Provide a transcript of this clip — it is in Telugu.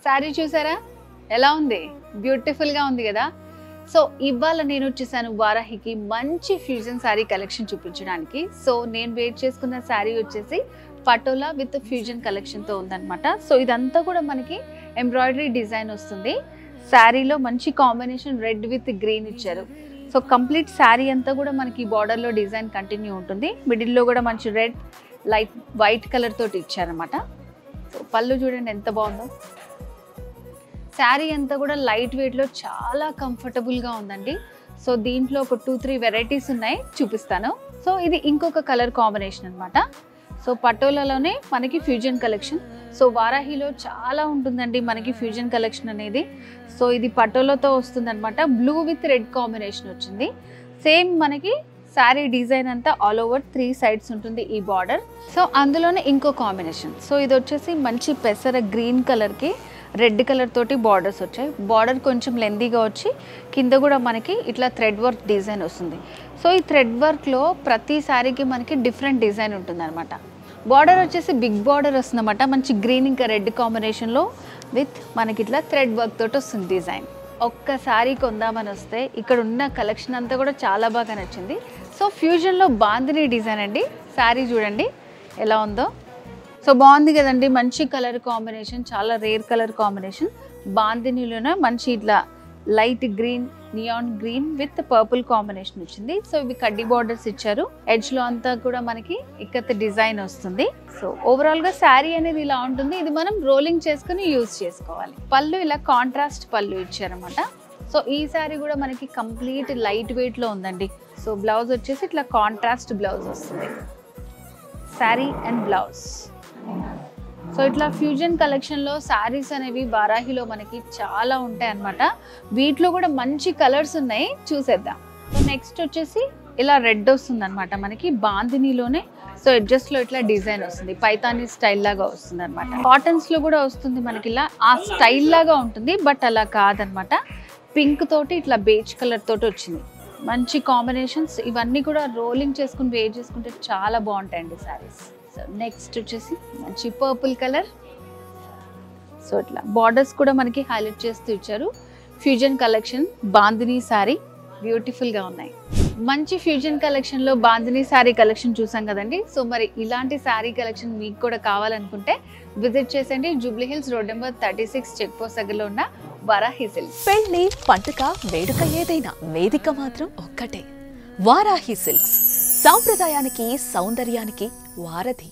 సారీ చూసారా ఎలా ఉంది? బ్యూటిఫుల్ గా ఉంది కదా. సో ఇవాళ నేను వచ్చేసాను వారాహికి మంచి ఫ్యూజన్ సారీ కలెక్షన్ చూపించడానికి. సో నేను వేర్ చేసుకున్న సారీ వచ్చేసి పటోలా విత్ ఫ్యూజన్ కలెక్షన్ తో ఉందన్నమాట. సో ఇదంతా కూడా మనకి ఎంబ్రాయిడరీ డిజైన్ వస్తుంది. శారీలో మంచి కాంబినేషన్ రెడ్ విత్ గ్రీన్ ఇచ్చారు. సో కంప్లీట్ శారీ అంతా కూడా మనకి బార్డర్ లో డిజైన్ కంటిన్యూ ఉంటుంది. మిడిల్ లో కూడా మంచి రెడ్ లైట్ వైట్ కలర్ తోటి ఇచ్చారన్నమాట. సో పళ్ళు చూడండి ఎంత బాగుందో. శారీ అంతా కూడా లైట్ వెయిట్ లో చాలా కంఫర్టబుల్ గా ఉందండి. సో దీంట్లో ఒక 2-3 వెరైటీస్ ఉన్నాయి, చూపిస్తాను. సో ఇది ఇంకొక కలర్ కాంబినేషన్ అన్నమాట. సో పటోలాలోనే మనకి ఫ్యూజన్ కలెక్షన్. సో వారాహిలో చాలా ఉంటుందండి మనకి ఫ్యూజన్ కలెక్షన్ అనేది. సో ఇది పటోలాతో వస్తుంది అనమాట. బ్లూ విత్ రెడ్ కాంబినేషన్ వచ్చింది. సేమ్ మనకి శారీ డిజైన్ అంతా ఆల్ ఓవర్ 3 సైడ్స్ ఉంటుంది ఈ బార్డర్. సో అందులోనే ఇంకో కాంబినేషన్. సో ఇది వచ్చేసి మంచి పెసర గ్రీన్ కలర్కి రెడ్ కలర్ తోటి బార్డర్స్ వచ్చాయి. బార్డర్ కొంచెం లెందీగా వచ్చి కింద కూడా మనకి ఇట్లా థ్రెడ్ వర్క్ డిజైన్ వస్తుంది. సో ఈ థ్రెడ్ వర్క్లో ప్రతి శారీకి మనకి డిఫరెంట్ డిజైన్ ఉంటుంది అనమాట. బార్డర్ వచ్చేసి బిగ్ బార్డర్ వస్తుంది అనమాట. మంచి గ్రీన్ ఇంకా రెడ్ కాంబినేషన్లో విత్ మనకి ఇట్లా థ్రెడ్ వర్క్ తోటి వస్తుంది డిజైన్. ఒక్కసారి కొందామని వస్తే ఇక్కడ ఉన్న కలెక్షన్ అంతా కూడా చాలా బాగా నచ్చింది. సో ఫ్యూజన్లో బాందిని డిజైన్ అండి. శారీ చూడండి ఎలా ఉందో. సో బాగుంది కదండి, మంచి కలర్ కాంబినేషన్, చాలా రేర్ కలర్ కాంబినేషన్. బాందినిలోనే మంచి ఇట్లా light green neon green with purple combination వచ్చింది. సో ఇవి కడ్డీ బార్డర్స్ ఇచ్చారు. ఎడ్జ్ లో అంతా కూడా మనకి ఇక్కత డిజైన్ వస్తుంది. సో ఓవరాల్ గా శారీ అనేది ఇలా ఉంటుంది. ఇది మనం రోలింగ్ చేసుకుని యూజ్ చేసుకోవాలి. పళ్ళు ఇలా కాంట్రాస్ట్ పళ్ళు ఇచ్చారన్నమాట. సో ఈ శారీ కూడా మనకి కంప్లీట్ లైట్ వెయిట్ లో ఉందండి. సో బ్లౌజ్ వచ్చేసి ఇట్లా కాంట్రాస్ట్ బ్లౌజ్ వస్తుంది. Sari and blouse. సో ఇట్లా ఫ్యూజన్ కలెక్షన్లో శారీస్ అనేవి వారాహిలో మనకి చాలా ఉంటాయి అన్నమాట. వీటిలో కూడా మంచి కలర్స్ ఉన్నాయి, చూసేద్దాం. సో నెక్స్ట్ వచ్చేసి ఇలా రెడ్ వస్తుంది అనమాట మనకి బాందినిలోనే. సో ఎడ్జస్ట్లో ఇట్లా డిజైన్ వస్తుంది, పైతానీ స్టైల్ లాగా వస్తుంది అనమాట. కాటన్స్లో కూడా వస్తుంది మనకి ఇలా ఆ స్టైల్ లాగా ఉంటుంది, బట్ అలా కాదనమాట. పింక్ తోటి ఇట్లా బేజ్ కలర్ తోటి వచ్చింది. మంచి కాంబినేషన్స్. ఇవన్నీ కూడా రోలింగ్ చేసుకుని వేర్ చేసుకుంటే చాలా బాగుంటాయండి శారీస్. సో నెక్స్ట్ వచ్చేసి మంచి పర్పుల్ కలర్. సో ఇట్లా బార్డర్స్ కూడా మనకి హైలైట్ చేస్తూ ఇచ్చారు. ఫ్యూజన్ కలెక్షన్ బాందిని శారీ బ్యూటిఫుల్గా ఉన్నాయి. మంచి ఫ్యూజన్ కలెక్షన్లో బాందిని శారీ కలెక్షన్ చూసాం కదండి. సో మరి ఇలాంటి శారీ కలెక్షన్ మీకు కూడా కావాలనుకుంటే విజిట్ చేసండి. Jubilee Hills road number 36 check post దగ్గరలో ఉన్న వారాహి సిల్క్స్. పెళ్లి పండుగ వేడుక ఏదైనా వేదిక మాత్రం ఒక్కటే, వారాహి సిల్క్స్. సాంప్రదాయానికి సౌందర్యానికి వారధి.